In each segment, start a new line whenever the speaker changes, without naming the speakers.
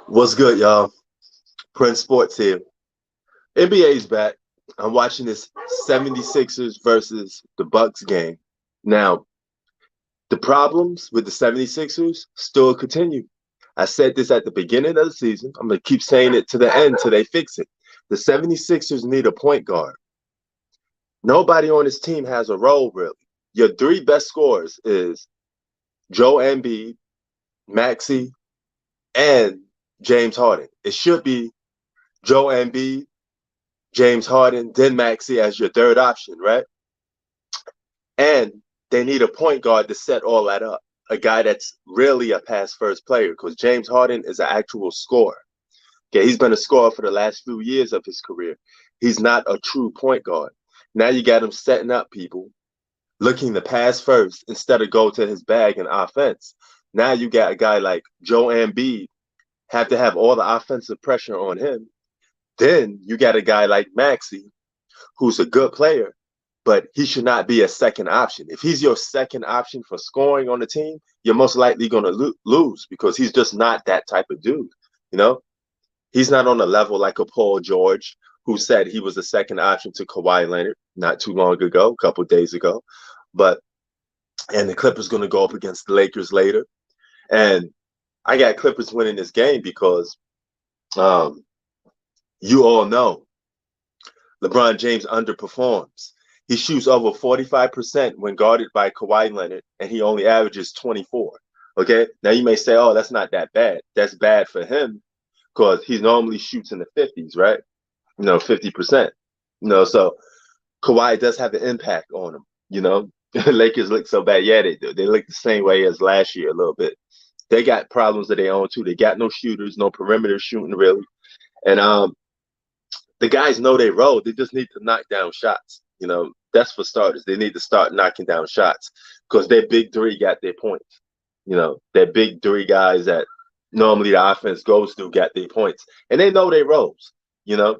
What's good, y'all? Prince Sports here. NBA's back. I'm watching this 76ers versus the Bucks game. Now, the problems with the 76ers still continue. I said this at the beginning of the season. I'm going to keep saying it to the end till they fix it. The 76ers need a point guard. Nobody on this team has a role, really. Your three best scorers is Joe Embiid, Maxey, and James Harden. It should be Joe Embiid, James Harden, then Maxey as your third option, right? And they need a point guard to set all that up. A guy that's really a pass first player because James Harden is an actual scorer. Okay, he's been a scorer for the last few years of his career. He's not a true point guard. Now you got him setting up people, looking to pass first instead of go to his bag in offense. Now you got a guy like Joe Embiid have to have all the offensive pressure on him. Then you got a guy like Maxey who's a good player, but he should not be a second option. If he's your second option for scoring on the team, you're most likely going to lose because he's just not that type of dude. You know, he's not on a level like a Paul George who said he was the second option to Kawhi Leonard not too long ago, a couple of days ago. But and the Clippers going to go up against the Lakers later, and I got Clippers winning this game because um, you all know LeBron James underperforms. He shoots over 45% when guarded by Kawhi Leonard, and he only averages 24. Okay. Now you may say, oh, that's not that bad. That's bad for him because he normally shoots in the 50s, right? 50%. So Kawhi does have an impact on him. Lakers look so bad. Yeah, they do. They look the same way as last year a little bit. They got problems of their own too. They got no shooters, no perimeter shooting really. And the guys know they role. They just need to knock down shots. That's for starters. They need to start knocking down shots because their big three got their points. Their big three guys that normally the offense goes to got their points, and they know their roles. You know,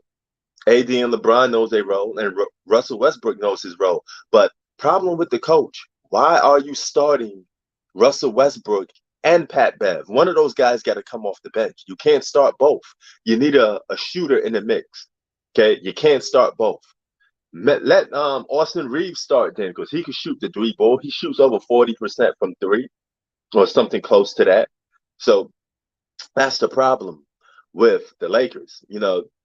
AD and LeBron knows their role, and Russell Westbrook knows his role. But problem with the coach: why are you starting Russell Westbrook and Pat Bev? One of those guys got to come off the bench. You can't start both. You need a shooter in the mix. Okay, you can't start both. Let Austin Reeves start then because he can shoot the three ball. He shoots over 40% from three or something close to that. So that's the problem with the Lakers.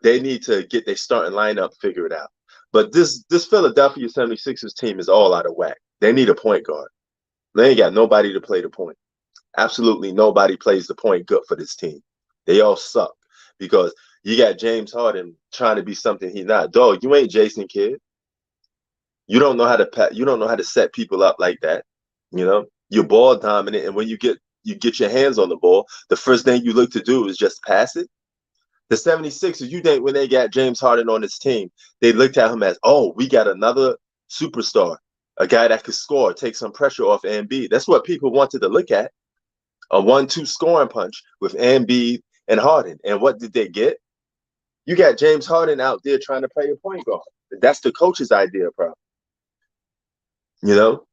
They need to get their starting lineup figured out. But this Philadelphia 76ers team is all out of whack. They need a point guard. They ain't got nobody to play the point. Absolutely nobody plays the point good for this team. They all suck because you got James Harden trying to be something he's not. Dog, you ain't Jason Kidd. You don't know how to set people up like that. You're ball dominant, and when you get your hands on the ball, the first thing you look to do is just pass it. The 76ers, you think when they got James Harden on his team, they looked at him as, oh, we got another superstar, a guy that could score, take some pressure off Embiid. That's what people wanted to look at, a 1-2 scoring punch with Embiid and Harden. And what did they get? You got James Harden out there trying to play a point guard. That's the coach's idea, bro. You know?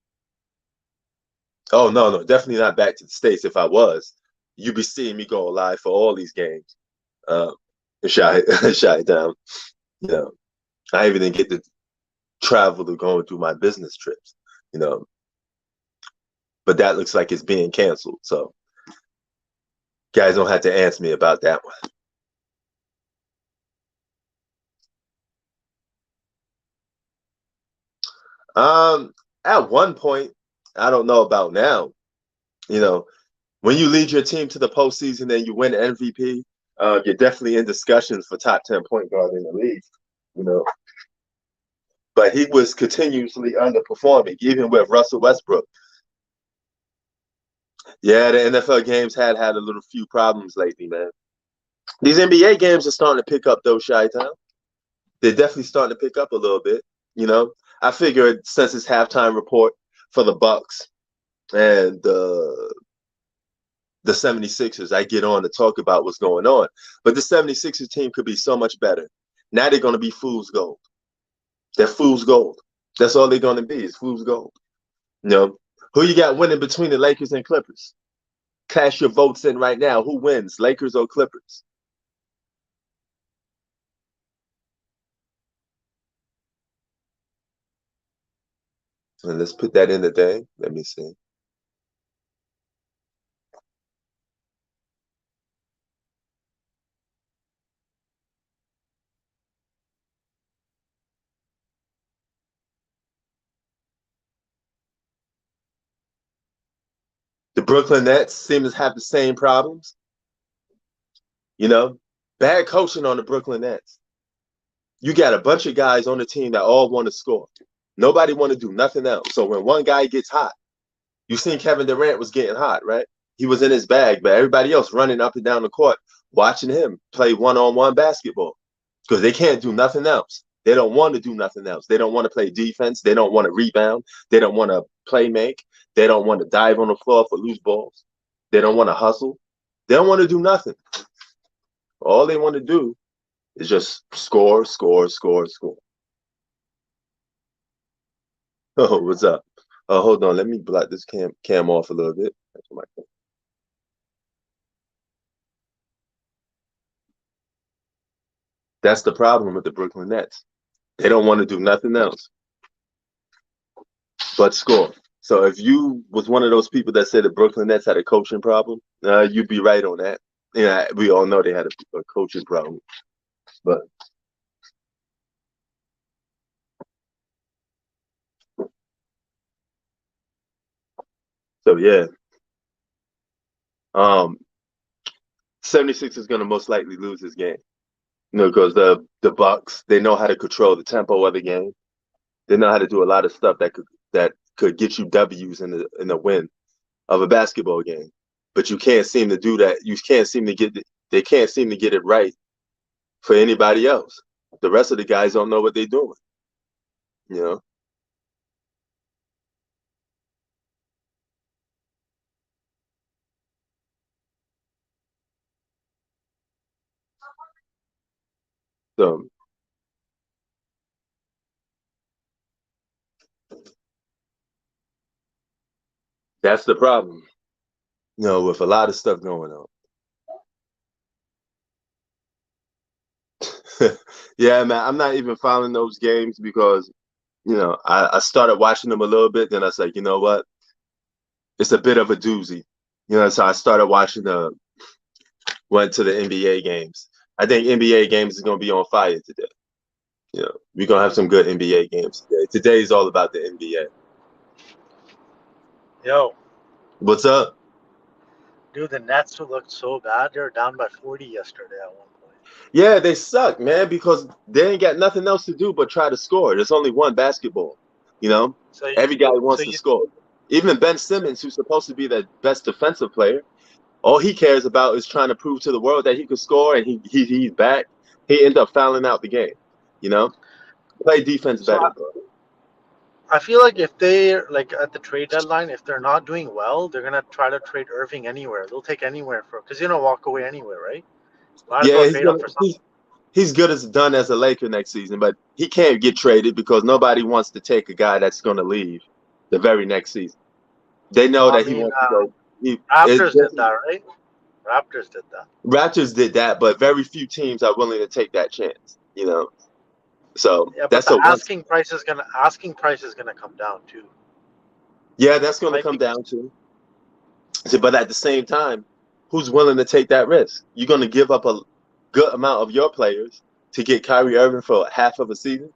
Oh, no, no, definitely not back to the States. If I was, you'd be seeing me go live for all these games. Uh, shot it down. You know, I even didn't get to travel to go and do my business trips, you know, but that looks like it's being canceled. So guys don't have to answer me about that one. At one point, I don't know about now, you know, when you lead your team to the postseason and you win MVP, you're definitely in discussions for top 10 point guard in the league, you know. But he was continuously underperforming, even with Russell Westbrook. Yeah, the NFL games had a little few problems lately, man. These NBA games are starting to pick up, though, Chi-Town. They're definitely starting to pick up a little bit, you know. I figured since it's halftime report for the Bucks and the 76ers, I get on to talk about what's going on. But the 76ers team could be so much better. Now they're going to be fool's gold. They're fool's gold. That's all they're going to be is fool's gold. You know, who you got winning between the Lakers and Clippers? Cash your votes in right now. Who wins, Lakers or Clippers? And let's put that in the thing. Let me see. The Brooklyn Nets seem to have the same problems. You know, bad coaching on the Brooklyn Nets. You got a bunch of guys on the team that all want to score. Nobody want to do nothing else. So when one guy gets hot, you seen Kevin Durant was getting hot, right? He was in his bag, but everybody else running up and down the court, watching him play one-on-one basketball because they can't do nothing else. They don't want to do nothing else. They don't want to play defense. They don't want to rebound. They don't want to play make. They don't want to dive on the floor for loose balls. They don't want to hustle. They don't want to do nothing. All they want to do is just score, score, score, score. Oh, what's up? Oh, hold on. Let me block this cam off a little bit. That's the problem with the Brooklyn Nets. They don't want to do nothing else but score. So if you was one of those people that said the Brooklyn Nets had a coaching problem, you'd be right on that. Yeah, we all know they had a coaching problem. But so yeah. 76 is gonna most likely lose this game. Because the Bucks, they know how to control the tempo of the game. They know how to do a lot of stuff that could get you W's in the win of a basketball game. But you can't seem to do that. You can't seem to they can't seem to get it right for anybody else. The rest of the guys don't know what they're doing. You know? So that's the problem. With a lot of stuff going on. Yeah, man, I'm not even following those games because, I started watching them a little bit, then I was like, you know what? It's a bit of a doozy. So I started watching went to the NBA games. I think NBA games is gonna be on fire today. We're gonna have some good NBA games today. Today is all about the NBA.
Yo,
What's up?
dude, the Nets looked so bad. They were down by 40 yesterday at one point.
Yeah, they suck, man, because they ain't got nothing else to do but try to score. There's only one basketball. You know,
So,
every guy
so
wants to
you,
score. Even Ben Simmons, who's supposed to be the best defensive player, all he cares about is trying to prove to the world that he could score, and he's back. He ended up fouling out the game. You know, play defense
so
better,
I,
bro.
I feel like if they like at the trade deadline, if they're not doing well, they're gonna try to trade Irving anywhere. They'll take anywhere for because walk away anywhere, right? Might as well
Yeah, he's
trade him
gonna
for something.
he's good as done as a Laker next season, but he can't get traded because nobody wants to take a guy that's gonna leave the very next season. They know
I
that he
mean,
wants to go.
Raptors did that, right? Raptors did that.
Raptors did that, but very few teams are willing to take that chance. So
Yeah, but
that's
the
a one.
asking price is gonna come down too.
Yeah, that's going to
Might
come
be
down to. But at the same time, who's willing to take that risk? You're going to give up a good amount of your players to get Kyrie Irving for half of a season.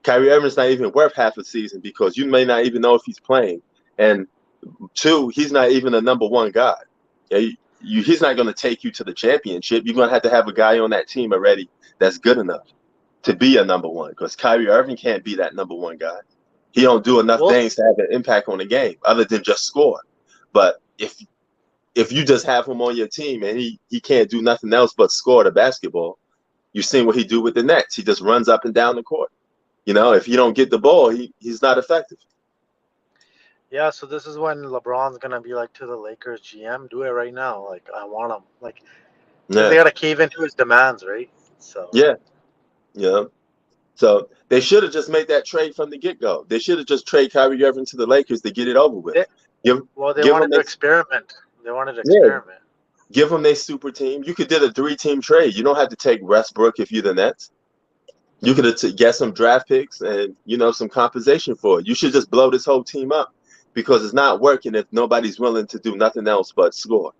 Kyrie Irving's not even worth half a season because you may not even know if he's playing. And two, he's not even a number one guy. Yeah, he's not going to take you to the championship. You're going to have a guy on that team already that's good enough to be a number one because Kyrie Irving can't be that number one guy. He don't do enough
we'll
things to have an impact on the game other than just score. But if you just have him on your team and he can't do nothing else but score the basketball, you've seen what he do with the Nets. He just runs up and down the court. If you don't get the ball, he's not effective.
Yeah, so this is when LeBron's gonna be like to the Lakers GM, do it right now. Like I want him, like because they
Yeah,
gotta cave into his demands, right? So
yeah, yeah. So they should have just made that trade from the get go. They should have just traded Kyrie Irving to the Lakers to get it over with.
they
Give
well they
give him
wanted to experiment. They wanted to
Yeah,
experiment.
give them their super team. You could did a 3-team trade. You don't have to take Westbrook if you're the Nets. You could have get some draft picks and some compensation for it. You should just blow this whole team up because it's not working if nobody's willing to do nothing else but score.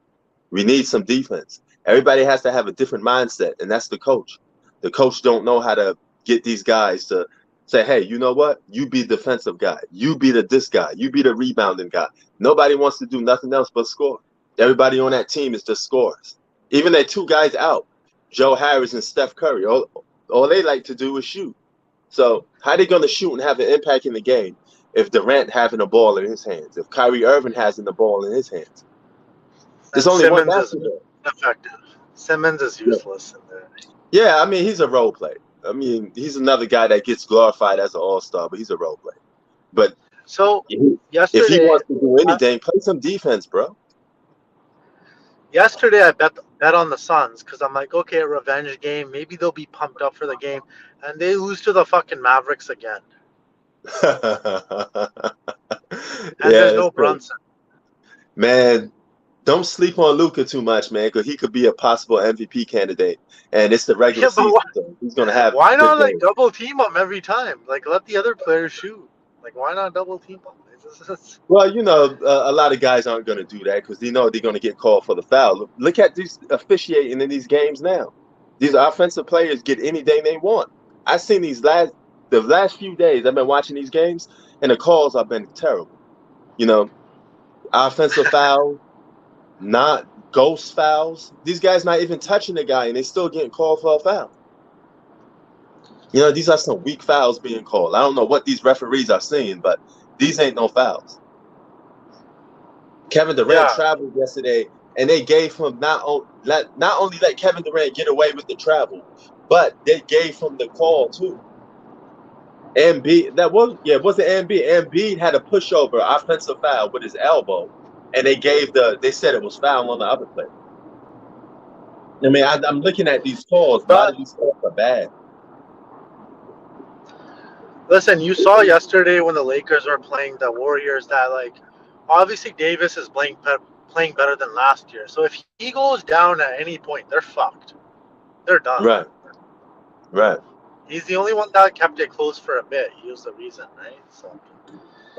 We need some defense. Everybody has to have a different mindset, and that's the coach. The coach don't know how to get these guys to say, hey, you know what? You be the defensive guy. You be this guy. You be the rebounding guy. Nobody wants to do nothing else but score. Everybody on that team is just scorers. Even their two guys out, Joe Harris and Steph Curry, all they like to do is shoot. So how are they going to shoot and have an impact in the game if Durant having the ball in his hands, if Kyrie Irving has the ball in his hands? There's
And
only one
Simmons is
basketball.
ineffective. Simmons is useless in there.
Yeah, I mean, he's a role player. I mean, he's another guy that gets glorified as an all-star, but he's a role player. But
So
if he
yesterday,
wants to do anything, play some defense, bro.
I bet on the Suns because I'm like, okay, a revenge game. Maybe they'll be pumped up for the game, and they lose to the fucking Mavericks again. And
Yeah,
there's
that's
no
true.
Brunson.
Man, don't sleep on Luka too much, man, because he could be a possible MVP candidate. And it's the regular
Yeah, but
season, so he's going to have
why
good
not like
games.
double team him every time? Like let the other players shoot. Like why not double team him?
Well, a lot of guys aren't going to do that because they know they're going to get called for the foul. Look at these officiating in these games now. These offensive players get anything they want. I've seen the last few days I've been watching these games, and the calls have been terrible. Offensive foul, not ghost fouls. These guys not even touching the guy, and they still getting called for a foul. These are some weak fouls being called. I don't know what these referees are seeing, but these ain't no fouls. Kevin Durant traveled yesterday, and they gave him not only let Kevin Durant get away with the travel, but they gave him the call too. Embiid, it wasn't Embiid. Embiid had a pushover offensive foul with his elbow, and they said it was foul on the other player. I mean, I'm looking at these calls. A lot of these calls are bad.
Listen, you saw yesterday when the Lakers were playing the Warriors that like obviously Davis is playing better than last year. So if he goes down at any point, they're fucked. They're done.
Right.
He's the only one that kept it close for a bit. He was the reason, right? So.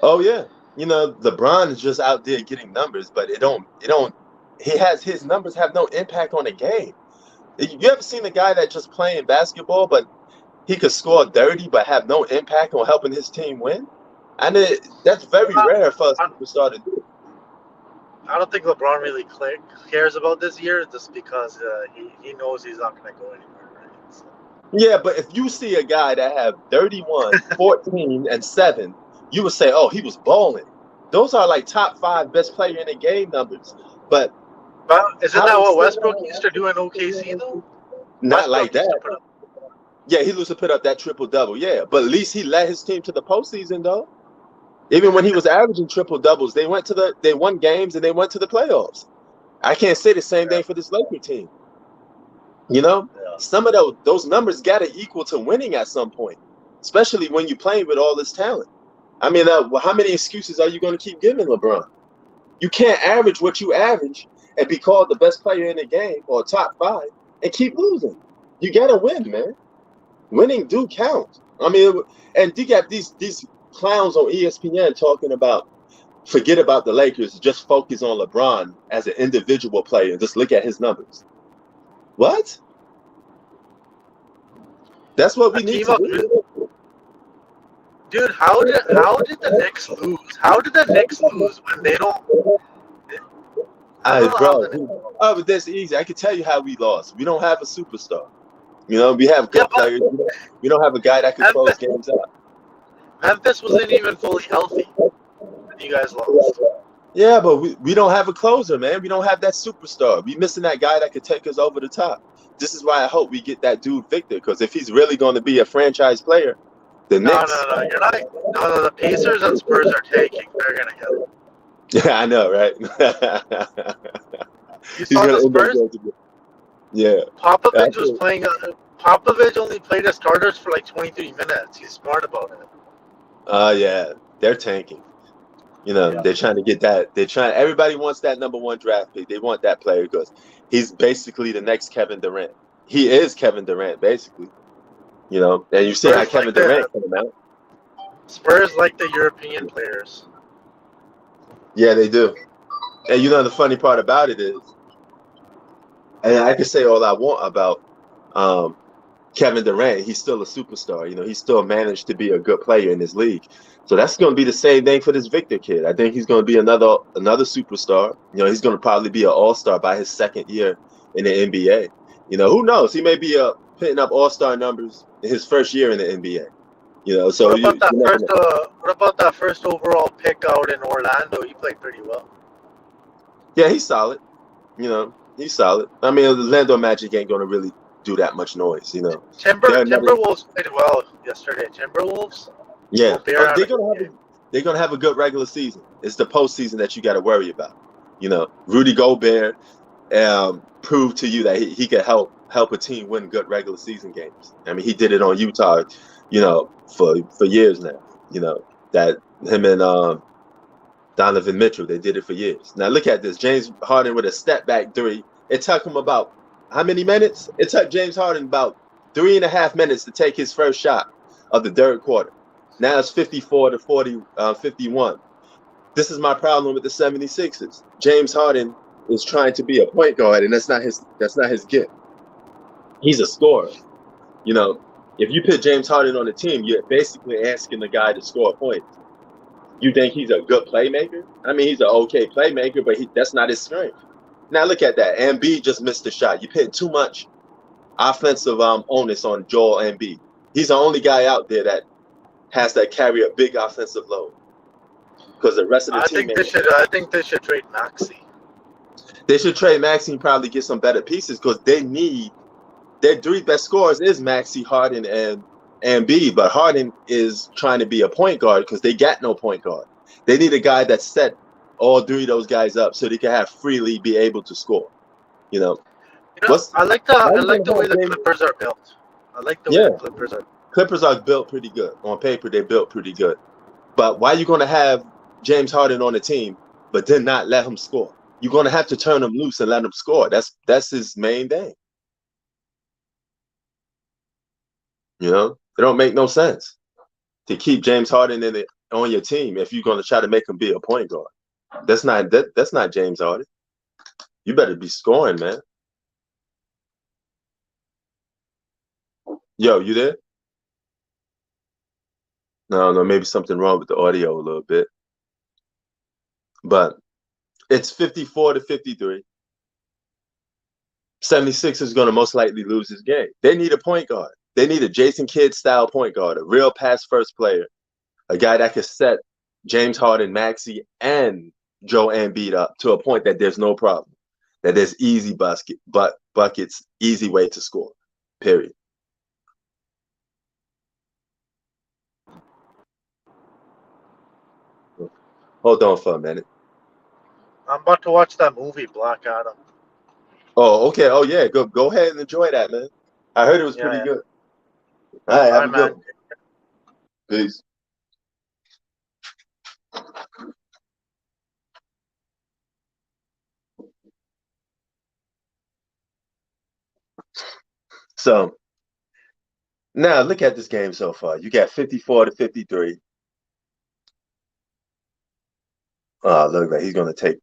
Oh yeah, LeBron is just out there getting numbers, but his numbers have no impact on the game. You ever seen a guy that just playing basketball, but he could score 30 but have no impact on helping his team win? And that's very rare for a superstar to do.
I don't think LeBron really cares about this year just because he knows he's not going to go anywhere, right? So.
Yeah, but if you see a guy that have 31, 14, and 7, you would say, oh, he was balling. Those are like top 5 best player in the game numbers. But
isn't that what Westbrook used to do in OKC, though?
Not like that. Yeah, he used to put up that triple-double, yeah. But at least he led his team to the postseason, though. Even when he was averaging triple-doubles, they won games and they went to the playoffs. I can't say the same thing for this Laker team. Some of those numbers got to equal to winning at some point, especially when you're playing with all this talent. I mean, how many excuses are you going to keep giving LeBron? You can't average what you average and be called the best player in the game or top 5 and keep losing. You got to win, man. Winning do count. I mean, and you got these clowns on ESPN talking about forget about the Lakers, just focus on LeBron as an individual player and just look at his numbers. What? That's what we need to do.
Dude, how did the Knicks lose? How did the Knicks lose when they don't?
But that's easy. I can tell you how we lost. We don't have a superstar. We have good players. We don't have a guy that can close games out.
Memphis wasn't even fully healthy when you guys lost.
Yeah, but we don't have a closer, man. We don't have that superstar. We missing that guy that could take us over the top. This is why I hope we get that dude Victor, because if he's really going to be a franchise player, the Knicks.
No, you're not. No, the Pacers and Spurs are taking. They're gonna get it.
Yeah, I know, right?
You saw the Spurs?
Yeah.
Popovich was playing. Popovich only played as starters for like 23 minutes. He's smart about it.
Yeah, they're tanking. You know,
Yeah.
they're trying to get that. Everybody wants that number one draft pick. They want that player because he's basically the next Kevin Durant. He is Kevin Durant, basically. You know, and you see how
Spurs like
Kevin Durant
the
came out.
Spurs like the European players.
Yeah, they do. And you know, the funny part about it is, and I can say all I want about um, Kevin Durant, he's still a superstar. You know, he still managed to be a good player in this league. So that's going to be the same thing for this Victor kid. I think he's going to be another superstar. You know, he's going to probably be an all-star by his second year in the NBA. You know, who knows? He may be putting up all-star numbers in his first year in the NBA. You know, so you never know.
What about that first overall pick out in Orlando? He played pretty well.
Yeah, he's solid. You know, he's solid. I mean, the Orlando Magic ain't going to really do that much noise. You know, they're another.
Timberwolves played well yesterday. Timberwolves.
Yeah.
Gobert
Oh,
had a good game.
they're gonna have a good regular season. It's the postseason that you got to worry about. You know, Rudy Gobert proved to you that he could help a team win good regular season games. I mean, he did it on Utah. You know, for years now. You know that him and Donovan Mitchell, they did it for years. Now look at this: James Harden with a step back three. It took him about how many minutes? It took James Harden about 3.5 minutes to take his first shot of the third quarter. Now it's 54 to 51. This is my problem with the 76ers. James Harden is trying to be a point guard, and that's not his gift. He's a scorer. You know, if you put James Harden on the team, you're basically asking the guy to score points. You think he's a good playmaker? I mean, he's an okay playmaker, but that's not his strength. Now look at that. Embiid just missed a shot. You put too much offensive onus on Joel Embiid. He's the only guy out there that has that carry a big offensive load. Because the rest of the team,
I think they should trade Maxey.
they should trade Maxey and probably get some better pieces because they need their three best scorers is Maxey, Harden, and Embiid. But Harden is trying to be a point guard because they got no point guard. They need a guy that set all three of those guys up so they can have freely be able to score. You know,
I like the way the Clippers are built. I like the way the Clippers are.
Clippers are built pretty good. On paper, they're built pretty good. But why are you going to have James Harden on the team, but then not let him score? You're going to have to turn him loose and let him score. That's his main thing. You know, it don't make no sense to keep James Harden on your team if you're going to try to make him be a point guard. That's not James Harden. You better be scoring, man. Yo, you there? No, maybe something wrong with the audio a little bit. But it's 54 to 53. 76 is going to most likely lose this game. They need a point guard. They need a Jason Kidd style point guard, a real pass first player, a guy that can set James Harden, Maxey, and Joe Embiid up to a point that there's no problem, that there's easy buckets, easy way to score, period. Hold on for a minute.
I'm about to watch that movie, Black Adam.
Oh, okay. Oh, yeah. Go ahead and enjoy that, man. I heard it was pretty good. All right, have a good one. Peace. So now look at this game so far. You got 54 to 53. Look like he's going to take,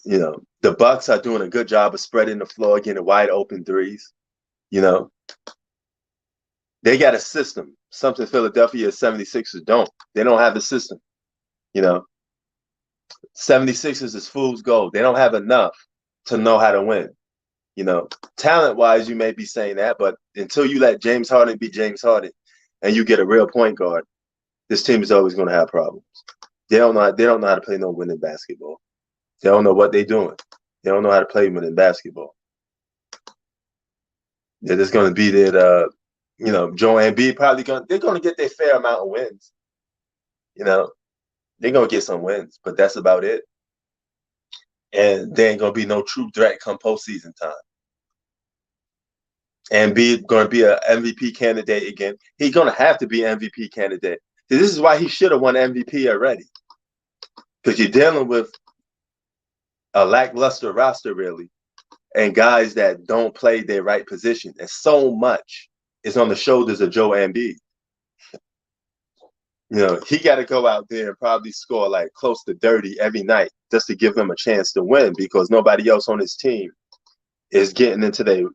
the Bucks are doing a good job of spreading the floor, getting wide open threes. You know, they got a system, something Philadelphia 76ers don't. They don't have the system. You know, 76ers is fool's gold. They don't have enough to know how to win. You know, talent-wise, you may be saying that, but until you let James Harden be James Harden and you get a real point guard, this team is always going to have problems. They don't know how to play no winning basketball. They don't know what they're doing. They don't know how to play winning basketball. They're just going to be there to, Joe Embiid they're going to get their fair amount of wins. You know, they're going to get some wins, but that's about it. And there ain't going to be no true threat come postseason time. Embiid going to be an MVP candidate again. He's going to have to be an MVP candidate. This is why he should have won MVP already. because you're dealing with a lackluster roster, really, and guys that don't play their right position. And so much is on the shoulders of Joe Embiid. He got to go out there and probably score like close to 30 every night just to give them a chance to win because nobody else on his team is getting into their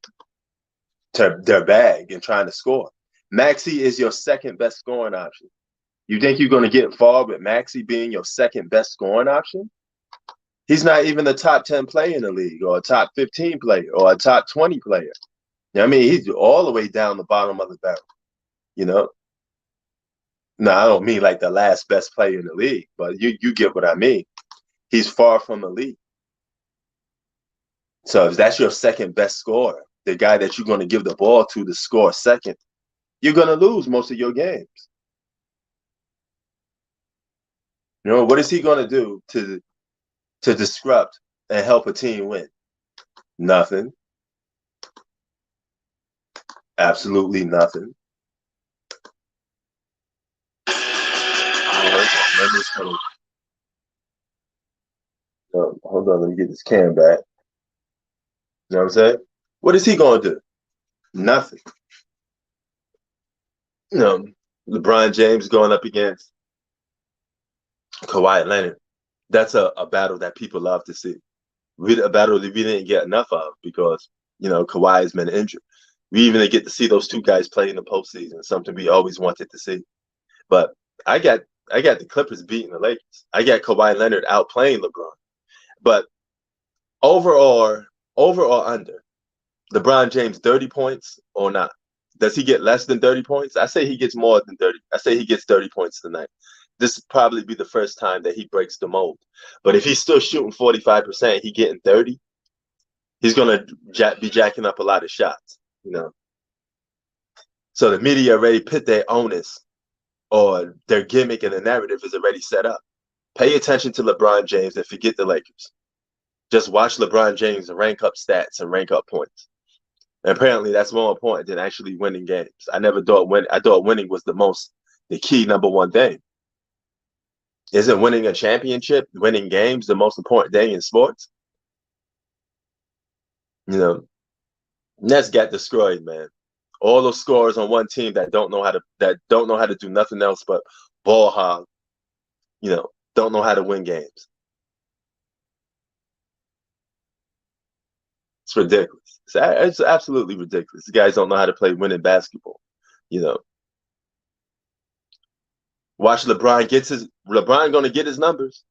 bag and trying to score. Maxey is your second best scoring option. You think you're going to get far with Maxey being your second best scoring option? He's not even a top 10 player in the league or a top 15 player or a top 20 player. I mean, he's all the way down the bottom of the barrel, you know? No, I don't mean like the last best player in the league, but you get what I mean. He's far from elite. So if that's your second best scorer, the guy that you're going to give the ball to score second, you're going to lose most of your games. What is he going to do to disrupt and help a team win? Nothing. Absolutely nothing. Hold on, let me get this can back. You know what I'm saying? What is he going to do? Nothing. LeBron James going up against Kawhi Leonard. That's a battle that people love to see. A battle that we didn't get enough of because, Kawhi has been injured. We even get to see those two guys play in the postseason, something we always wanted to see. But I got the Clippers beating the Lakers. I got Kawhi Leonard outplaying LeBron. But over or under, LeBron James 30 points or not? Does he get less than 30 points? I say he gets more than 30. I say he gets 30 points tonight. This would probably be the first time that he breaks the mold. But if he's still shooting 45%, he getting 30, he's going to be jacking up a lot of shots, So the media already put their onus or their gimmick and the narrative is already set up. Pay attention to LeBron James and forget the Lakers. Just watch LeBron James rank up stats and rank up points. And apparently that's more important than actually winning games. I thought winning was the key number one thing. Isn't winning a championship, winning games, the most important thing in sports? Nets got destroyed, man. All those scorers on one team that don't know how to do nothing else but ball hog, don't know how to win games. It's ridiculous. It's absolutely ridiculous. The guys don't know how to play winning basketball. Watch LeBron gonna get his numbers.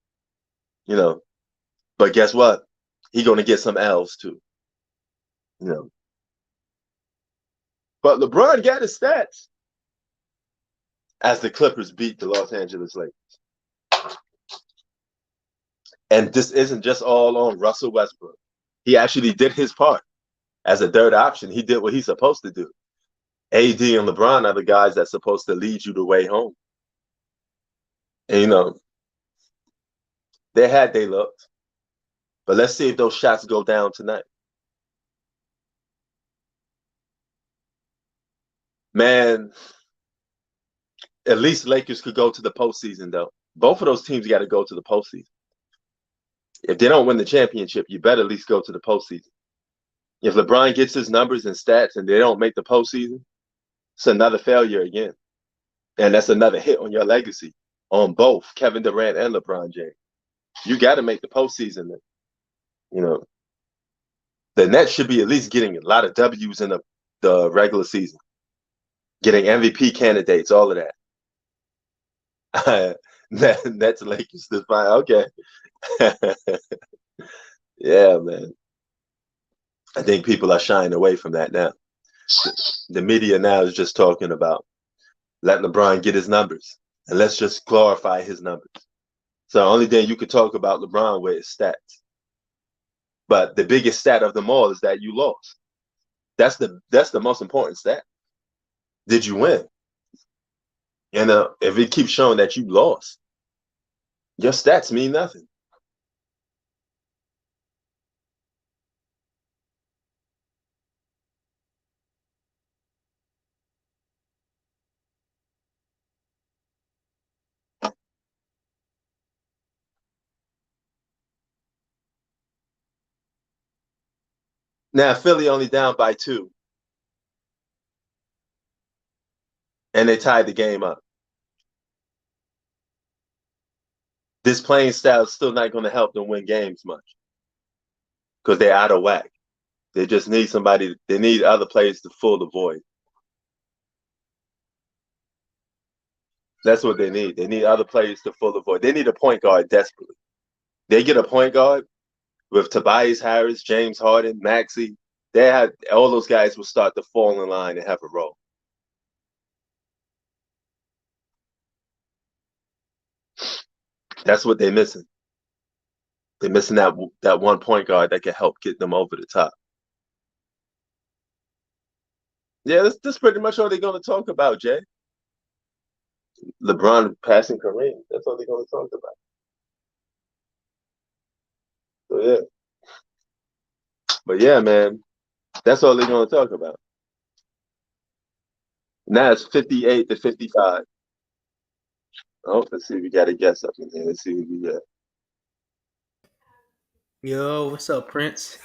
But guess what? He's gonna get some L's too. But LeBron got his stats as the Clippers beat the Los Angeles Lakers. And this isn't just all on Russell Westbrook. He actually did his part. As a third option, he did what he's supposed to do. AD and LeBron are the guys that's supposed to lead you the way home. And, they had they looked. But let's see if those shots go down tonight. Man, at least Lakers could go to the postseason, though. Both of those teams got to go to the postseason. If they don't win the championship, you better at least go to the postseason. If LeBron gets his numbers and stats and they don't make the postseason, it's another failure again. And that's another hit on your legacy on both Kevin Durant and LeBron James. You got to make the postseason. The Nets should be at least getting a lot of W's in the regular season, getting MVP candidates, all of that. Nets Lakers to find. Okay. Yeah, man. I think people are shying away from that now. The media now is just talking about let LeBron get his numbers and let's just glorify his numbers. So the only thing you could talk about LeBron with is stats. But the biggest stat of them all is that you lost. That's the most important stat. Did you win? And if it keeps showing that you lost, your stats mean nothing. Now Philly only down by 2, and they tied the game up. This playing style is still not going to help them win games much because they're out of whack. They just need somebody. They need other players to fill the void. That's what they need. They need other players to fill the void. They need a point guard desperately. They get a point guard with Tobias Harris, James Harden, Maxey. They had all those guys will start to fall in line and have a role. That's what they're missing. They're missing that one point guard that can help get them over the top. Yeah, that's pretty much all they're going to talk about, Jay. LeBron passing Kareem. That's all they're going to talk about. So yeah, but yeah, man, that's all they're going to talk about. Now it's 58-55. Oh, let's see. We got a guest up in here. Let's see what we got.
Yo, what's up, Prince?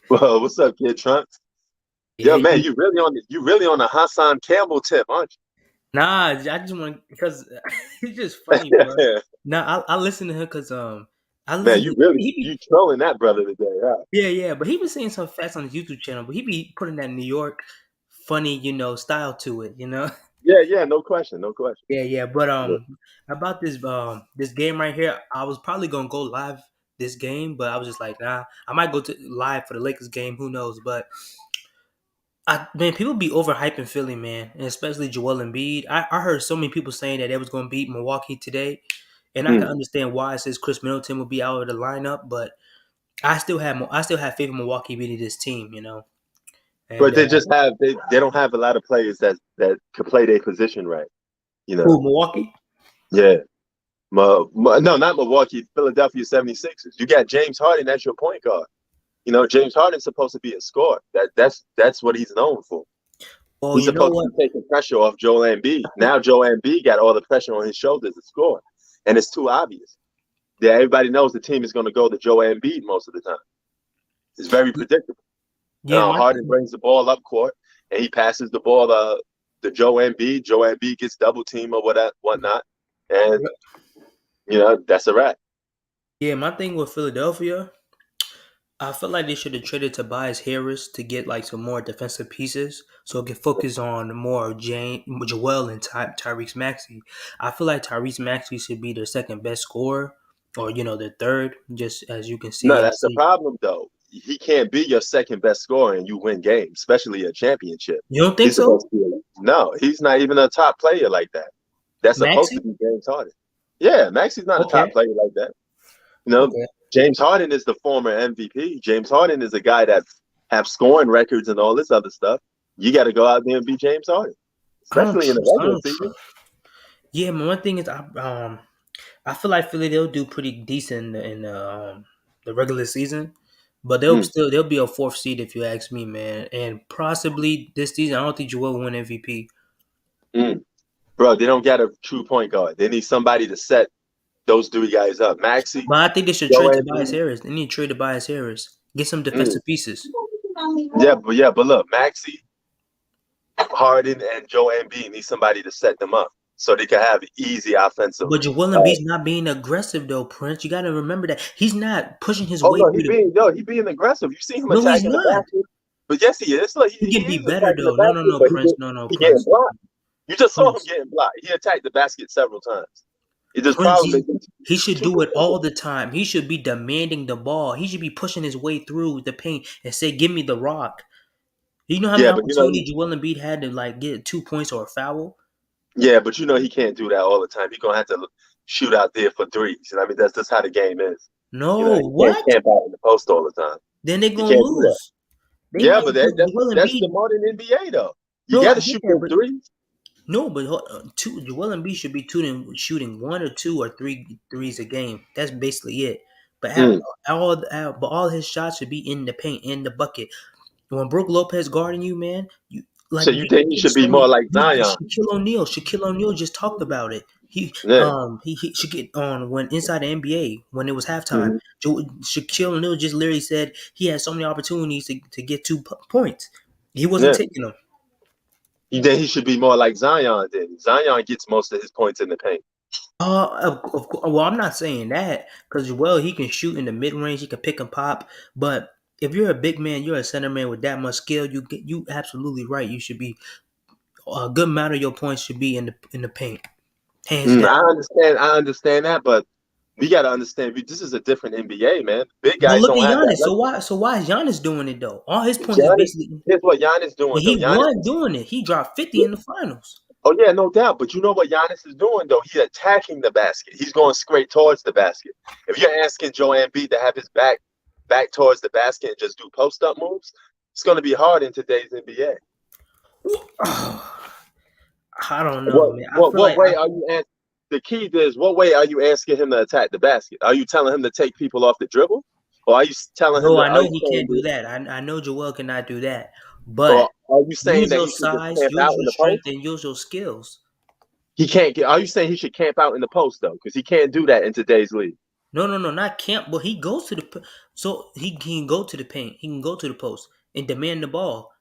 Well, what's up, kid Trunks?
Yeah,
Yo, man, you really on the Hassan Campbell tip, aren't
nah, I just want because he's just funny, bro.
you?
Nah, I listen to him because I
Man,
listen to he
you
be
trolling that brother today, huh?
yeah, but he was saying some facts on his YouTube channel, but he be putting that New York funny, style to it,
Yeah, no question, no question.
Yeah, but
Yeah.
about this game right here, I was probably gonna go live this game, but I was just like, nah, I might go to live for the Lakers game, who knows, but. Man, people be overhyping Philly, man, and especially Joel Embiid. I heard so many people saying that they was going to beat Milwaukee today, and I can
Mm.
understand why. It says Chris Middleton will be out of the lineup, but I still have faith in Milwaukee beating this team,
But
And
they don't have a lot of players that can play their position right, you know.
who Milwaukee?
Yeah. No, not Milwaukee, Philadelphia 76ers. You got James Harden as your point guard. You know, James Harden's supposed to be a scorer. That's what he's known for.
Well,
He's
you know
supposed
what?
to be taking pressure off Joel Embiid. Now Joel Embiid got all the pressure on his shoulders to score, and it's too obvious. Yeah, everybody knows the team is going to go to Joel Embiid most of the time. It's very predictable.
Yeah,
Harden brings the ball up court, and he passes the ball to Joel Embiid. Joel Embiid gets double team or whatnot, and that's a wrap.
my thing with Philadelphia, I feel like they should have traded Tobias Harris to get like some more defensive pieces, so it can focus on more Joel and Tyrese Maxey. I feel like Tyrese Maxey should be their second best scorer, or their third. Just as you can
No,
see,
that's the problem though. He can't be your second best scorer and you win games, especially a championship.
You don't think
He's
so,
supposed to be no. He's not even a top player like that. That's supposed to
Maxey?
be James Harden. Yeah, Maxi's not a top
Okay,
player like that. You know,
okay.
James Harden is the former MVP. James Harden is a guy that have scoring records and all this other stuff. You got to go out there and be James Harden, especially in the
I
regular
don't
season.
trust. Yeah, but one thing is, I feel like Philly they'll do pretty decent in the regular season, but
Mm,
they'll be a fourth seed if you ask me, man. And possibly this season, I don't think Joel will win MVP.
mm. Bro, they don't got a true point guard. They need somebody to set those three guys up. Maxi,
But I think they should trade
Joel
Tobias
Embiid.
Harris. They need to trade Tobias Harris. Get some
Mm.
defensive pieces.
Yeah, but look, Maxi, Harden, and Joel Embiid need somebody to set them up so they can have easy offensive.
But Joel
Uh,
Embiid's not being aggressive though, Prince. You got to remember that he's not pushing his
oh
way
no,
through the.
he being aggressive. You see him
No, he's
attacking the
not.
basket, but yes, he is. Look,
He
he
can be
is
better
attacking the
though. No, no,
basket,
no,
but
Prince. No, no,
he getting
Prince.
blocked. You just saw him
Prince.
getting blocked. He attacked the basket several times. It just
Prince.
problem is
He
he's
should
too
do it
defensive.
all the time. He should be demanding the ball. He should be pushing his way through the paint and say, "Give me the rock." You know how many
Yeah, but
opportunities Joel Embiid had to like get 2 points or a foul?
he can't do that all the time. He's gonna have to shoot out there for threes. And I mean, that's just how the game is.
No,
You can't
what?
camp out in the post all the time.
Then they
You
gonna
can't do that.
lose. They
Yeah,
might
but
because Joel
that's
Embiid.
the modern NBA though. You
No,
got
I
to
get
shoot
that,
them
but
threes.
no, but Joel Embiid should be shooting one or two or three threes a game. That's basically it. But
Mm.
all his shots should be in the paint, in the bucket. When Brook Lopez guarding you, man, you
So
like
you think he should be more like Zion?
Shaquille O'Neal. Shaquille O'Neal just talked about it.
Yeah.
He should get on when inside the NBA when it was halftime.
Mhm.
Shaquille O'Neal just literally said he had so many opportunities to get 2 points. He wasn't
Yeah.
taking them.
Then he should be more like Zion. Then Zion gets most of his points in the paint.
Well, I'm not saying that because he can shoot in the mid range. He can pick and pop. But if you're a big man, you're a center man with that much skill. You absolutely right. You should be a good amount of your points should be in the paint, hands down.
I understand that, but we got to understand this is a different NBA, man. Big
But
guys
look at
don't have that
Giannis. So
luxury.
why is Giannis doing it though? All his points is
Giannis,
basically
here's what Giannis doing
he
though. Giannis
won
is,
doing it. He dropped 50 in the finals.
oh yeah, no doubt. But you know what Giannis is doing though? He's attacking the basket. He's going straight towards the basket. If you're asking Joel Embiid to have his back towards the basket and just do post up moves, it's going to be hard in today's NBA.
I don't know, man. I feel
What
like
way are you asking? The key is what way are you asking him to attack the basket? Are you telling him to take people off the dribble, or are you telling him
no,
to?
I
Are
know
you
he
saying,
can't do that. I know Joel cannot do that.
or
But
are you saying
use
that
your
he should just
size,
camp
use
out
your
in the
strength,
post?
and use your skills.
He can't get. Are you saying he should camp out in the post though? Because he can't do that in today's league.
No, not camp, but he goes to so he can go to the paint. He can go to the post and demand the ball.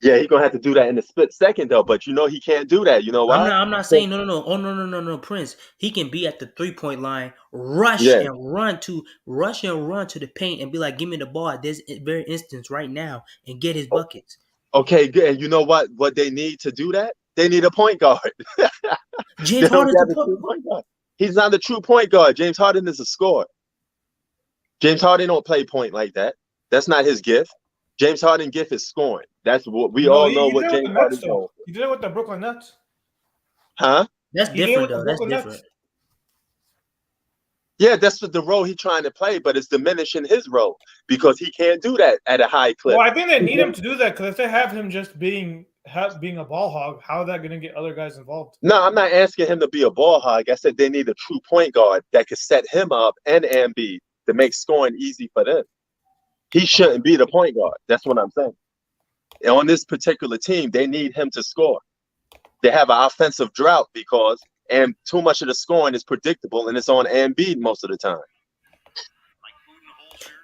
Yeah, he's gonna have to do that in a split second though. But you know he can't do that. You know why?
I'm not saying no. Oh no, Prince. He can be at the 3 point line,
Yeah.
rush and run to the paint and be like, give me the ball at this very instance right now and get his buckets.
Okay, good. And you know what? What they need to do that? They need a point guard.
James
They don't
Harden's the
have a true point guard. He's not a true point guard. James Harden is a scorer. James Harden don't play point like that. That's not his gift. James Harden gift is scoring. That's what we
No,
all know
he
what
did it with
James
the
Harden
Nets though.
doing.
He did it with the Brooklyn Nets.
Huh?
That's
He did it
different
with the
though. That's
Brooklyn
different.
Nets.
Yeah, that's what the role he's trying to play, but it's diminishing his role because he can't do that at a high clip.
Well, I think they need him to do that because if they have him just being a ball hog, how are they going to get other guys involved?
No, I'm not asking him to be a ball hog. I said they need a true point guard that could set him up and Embiid to make scoring easy for them. He shouldn't be the point guard. That's what I'm saying. And on this particular team, they need him to score. They have an offensive drought because and too much of the scoring is predictable and it's on Embiid most of the time.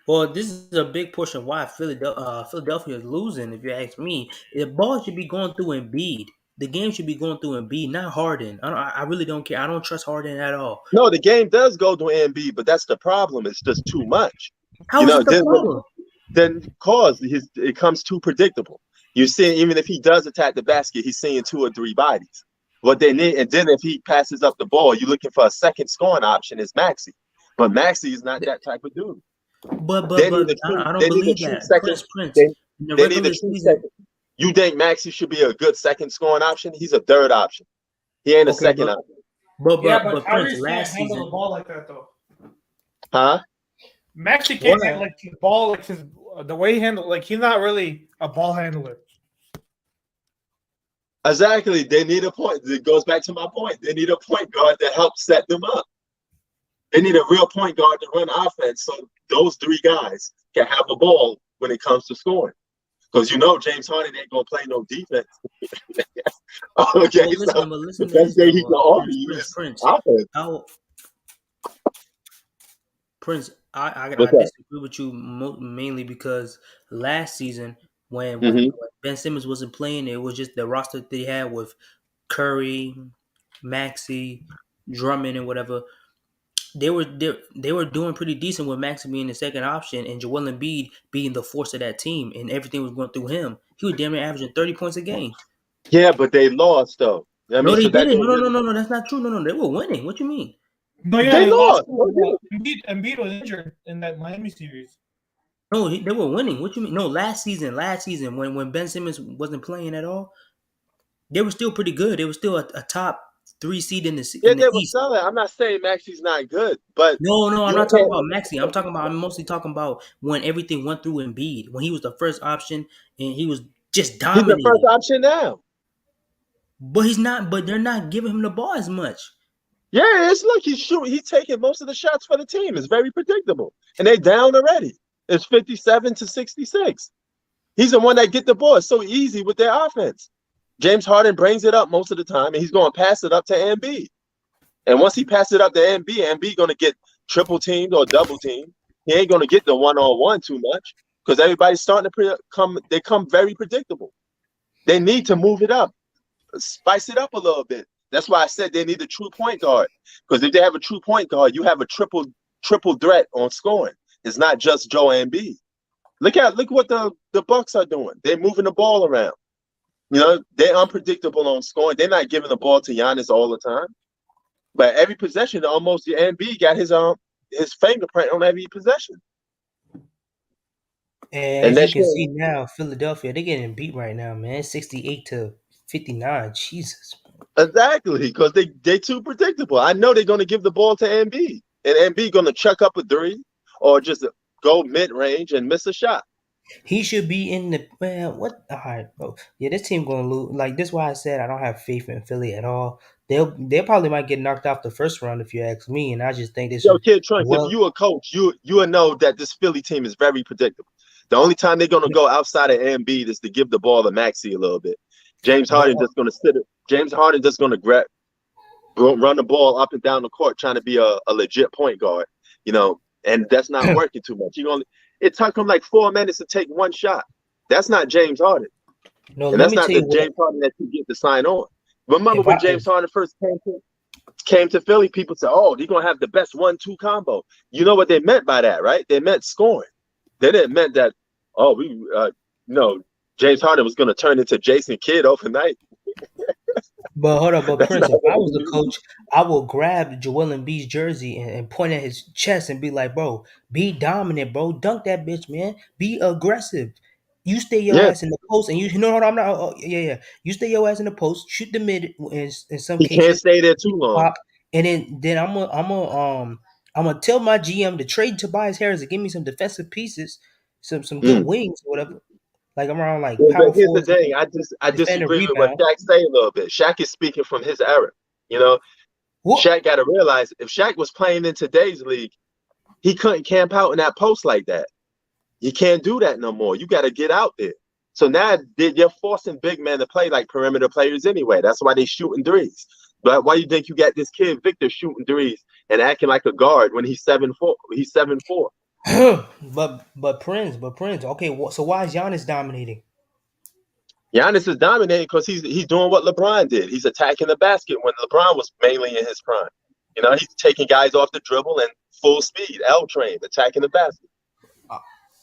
Well, this is a big portion of why Philadelphia is losing. If you ask me, the ball should be going through Embiid. The game should be going through Embiid, not Harden. I really don't care. I don't trust Harden at all.
No, the game does go to Embiid, but that's the problem. It's just too much.
How is it the problem?
Then it comes too predictable. You're seeing even if he does attack the basket, he's seeing 2 or 3 bodies. What they need, and then if he passes up the ball, you're looking for a second scoring option is Maxey. But Maxey is not that type of dude.
But
They need a
I don't
they need a
believe
true
that.
second.
Prince.
They,
In the
they need a
regular
true
season.
second. You think Maxey should be a good second scoring option? He's a third option. He ain't a
Okay,
second option.
but
But
Prince
Tyrese can't
last
handle
season.
the ball like that though.
Huh?
Maxey can't
What?
handle like the ball, like the way he handles. Like he's not really a ball handler.
Exactly. They need a point. It goes back to my point. They need a point guard to help set them up. They need a real point guard to run offense so those 3 guys can have the ball when it comes to scoring. Because you know James Harden ain't gonna play no defense. Okay,
But listen
the
to
best
this
day he
though,
can offer you is
Prince.
offense.
Prince, I
What's that?
disagree with you mainly because last season when
Mm-hmm.
Ben Simmons wasn't playing, it was just the roster they had with Curry, Maxey, Drummond, and whatever. They were doing pretty decent with Maxey being the second option and Joel Embiid being the force of that team, and everything was going through him. He was damn near averaging 30 points a game.
Yeah, but they lost though. I
No,
mean,
they
so that
didn't.
don't really.
No, that's not true. No, they were winning. What you mean?
No, yeah,
They
they lost.
lost. No, they didn't.
Embiid was injured in that Miami series.
No, they were winning. What you mean? No, last season when Ben Simmons wasn't playing at all, they were still pretty good. They were still a top 3 seed in
Yeah,
the
they were
East.
selling. I'm not saying Maxey's not good, but
No, I'm
you
not talking
can't.
about Maxey. I'm mostly talking about when everything went through Embiid, when he was the first option and he was just
He's the first
dominating.
option now.
But he's not. But they're not giving him the ball as much.
Yeah, it's look, he's shooting. He's taking most of the shots for the team. It's very predictable, and they down already. It's 57 to 66. He's the one that get the ball. It's so easy with their offense. James Harden brings it up most of the time, and he's going to pass it up to Embiid. And once he passes it up to Embiid going to get triple teamed or double teamed. He ain't going to get the one-on-one too much because everybody's starting to come. They come very predictable. They need to move it up, spice it up a little bit. That's why I said they need a true point guard. Because if they have a true point guard, you have a triple threat on scoring. It's not just Joe Embiid. Look what the Bucks are doing. They're moving the ball around. You know, they're unpredictable on scoring. They're not giving the ball to Giannis all the time. But every possession, almost the Embiid got his fingerprint on every possession.
And as you can see now, Philadelphia, they're getting beat right now, man. 68-59. Jesus.
Exactly, because they too predictable. I know they're going to give the ball to Embiid, and Embiid going to chuck up a three or just go mid-range and miss a shot.
He should be in the man. What? All right, bro. Yeah, this team going to lose. Like this, is why I said I don't have faith in Philly at all. They probably might get knocked off the first round if you ask me, and I just think this.
Yo, Kid Trunks, if you a coach, you will know that this Philly team is very predictable. The only time they're going to go outside of Embiid is to give the ball to Maxey a little bit. James Harden just going to sit. James Harden just going to run the ball up and down the court, trying to be a legit point guard. You know, and that's not working too much. It took him like 4 minutes to take one shot. That's not James Harden.
No,
and that's not the James Harden that you get to sign on. Remember when James Harden first came to Philly, people said, "Oh, he's gonna have the best 1-2 combo." You know what they meant by that, right? They meant scoring. They didn't meant that. Oh, James Harden was gonna turn into Jason Kidd overnight.
But hold up, but Prince, if I was the coach, I will grab Joel Embiid's jersey and point at his chest and be like, "Bro, be dominant, bro. Dunk that bitch, man. Be aggressive. You stay your ass in the post, and you know what I'm not. Yeah. You stay your ass in the post. Shoot the mid in some
he
cases.
Can't stay there too long.
Pop, and then I'm gonna tell my GM to trade Tobias Harris to give me some defensive pieces, some good wings or whatever. Like around like power
here's
forwards.
the thing. I disagree with what Shaq say a little bit. Shaq is speaking from his era. You know, Shaq got to realize if Shaq was playing in today's league, he couldn't camp out in that post like that. You can't do that no more. You got to get out there. So now you're forcing big men to play like perimeter players anyway. That's why they shooting threes. But why you think you got this kid Victor shooting threes and acting like a guard when he's 7'4"? He's 7'4".
but Prince. Okay, so why is Giannis dominating?
Giannis is dominating because he's doing what LeBron did. He's attacking the basket when LeBron was mainly in his prime. You know, he's taking guys off the dribble and full speed, L train, attacking the basket.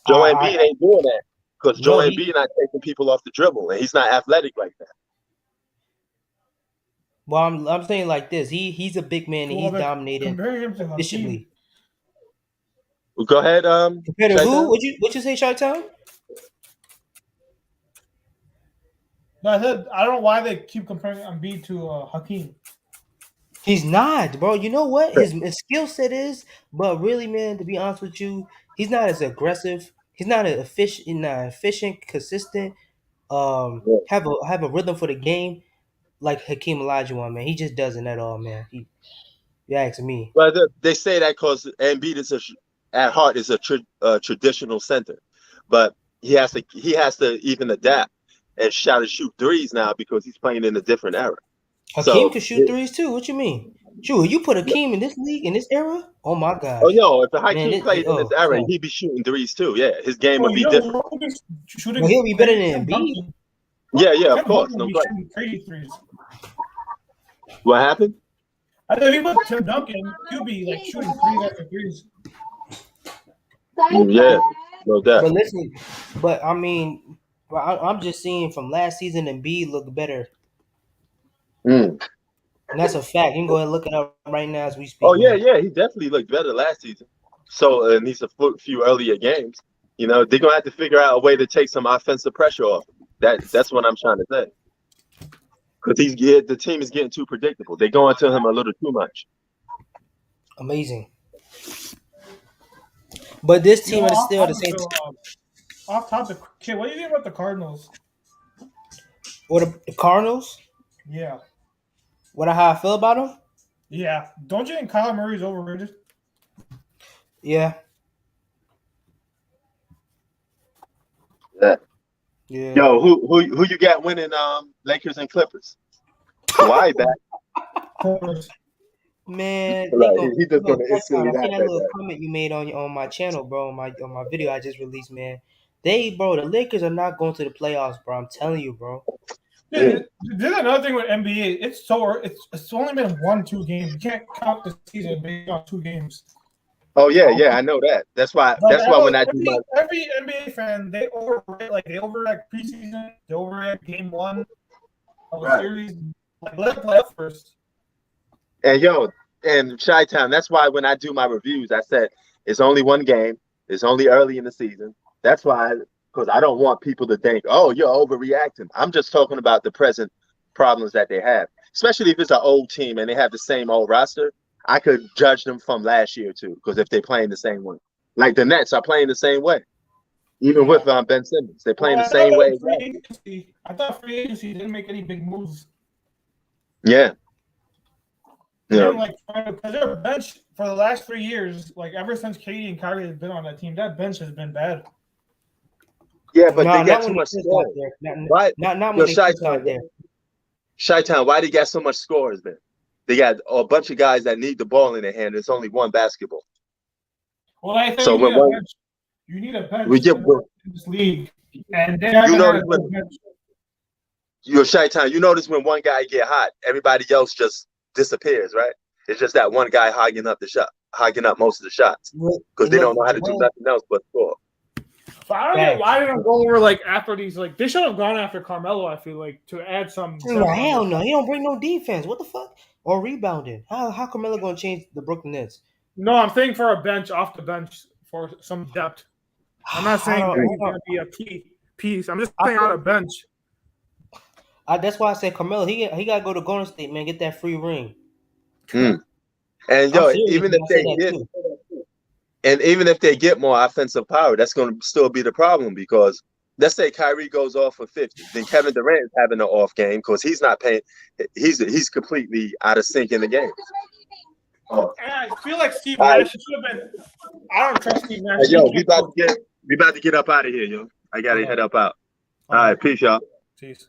Joe Embiid ain't doing that because Joe Embiid not taking people off the dribble, and he's not athletic like that.
Well, I'm saying like this. He's a big man and he's dominating efficiently.
Well, go ahead.
Compared to who? What you say, Chi-Town?
No, I said I don't know why they keep comparing Embiid to Hakeem.
He's not, bro. You know what his skill set is, but really, man, to be honest with you, he's not as aggressive. He's not efficient, consistent. Have a rhythm for the game like Hakeem Olajuwon, man. He just doesn't at all, man. You ask me.
Well, they say that because Embiid is at heart is a traditional center, but he has to even adapt and shoot threes now because he's playing in a different era.
Hakeem can shoot threes too. What you mean? Shoot, you put Hakeem in this league in this era? Oh my gosh!
Oh no, if Hakeem played in this era, he'd be shooting threes too. Yeah, his game would be different.
Well, he'll be better than Embiid.
Yeah, of course. No
crazy threes.
What happened?
I think if Tim Duncan, he'll be like shooting threes after threes.
Yeah, no doubt.
But listen, I mean, I'm just seeing from last season, Embiid look better. And that's a fact. You can go ahead and look it up right now as we speak.
Oh yeah, he definitely looked better last season. So and he's a few earlier games. You know, they're gonna have to figure out a way to take some offensive pressure off. That's what I'm trying to say. Because the team is getting too predictable. They're going to him a little too much.
Amazing. But this team is still the same.
Off topic, kid, what do you think about the Cardinals?
What the Cardinals?
Yeah.
How I feel about them?
Yeah. Don't you think Kyler Murray's overrated?
Yeah.
Yeah.
Yeah.
Yo, who you got winning? Lakers and Clippers. Kawhi back.
Man, they
Like
go.
he just gonna
I
instantly
see
laugh
that
at
little
that.
comment you made on my channel, bro. On my video I just released, man. The Lakers are not going to the playoffs, bro. I'm telling you, bro.
Yeah, there's another thing with NBA. It's only been 1-2 games. You can't count the season based on 2 games.
Oh yeah, I know that. That's why.
But
That's why when I do my
every NBA fan, they overreact preseason. They overreact game one of a series. Like, let it play out first.
and yo and Chi-Town. That's why when I do my reviews, I said it's only one game. It's only early in the season. That's why, because I don't want people to think, oh, you're overreacting. I'm just talking about the present problems that they have, especially if it's an old team and they have the same old roster. I could judge them from last year too, because if they're playing the same way, like the Nets are playing the same way, even with Ben Simmons, they're playing
Well,
the same way.
I thought free agency didn't make any big moves.
Yeah,
They
yeah,
didn't because their bench for the last 3 years, like ever since Katie and Kyrie have been on that team, that bench has been bad.
yeah. But they
No,
got
not
too
when
much
they first got
scoring.
there.
Why?
Not
Yo,
when they first got there.
Chi-Town, why they got so much scores, man? They got a bunch of guys that need the ball in their hand. There's only one basketball.
Well, I think
So
you need
when
a
one
bench. You need a
we
bench
get,
in this league, and they
you
haven't had
notice
a
when
good bench.
you're Chi-Town, you notice when one guy get hot, everybody else just disappears, right? It's just that one guy hogging up most of the shots because they
Look,
don't know how to do nothing else but score.
But I don't get why they don't go over after these. They should have gone after Carmelo. I feel like to add some.
Hell no, he don't bring no defense. What the fuck? Or rebounding. How Carmelo gonna change the Brooklyn Nets?
No, I'm saying for a bench off the bench for some depth. I'm not saying that he's gonna be a key piece. I'm just saying on a bench.
That's why I said Carmelo. He gotta go to Golden State, man. Get that free ring.
And
I'm
yo,
serious,
even
man.
if
I
they
said that
get
too.
and even if they get more offensive power, that's going to still be the problem because let's say Kyrie goes off for 50, then Kevin Durant is having an off game because he's not paying. He's completely out of sync in the game.
And I feel like Steve
All right.
Nash should have been. I don't trust Steve Nash.
Yo, we about to get up out of here, yo. I gotta head up out. All right, peace, y'all.
Peace.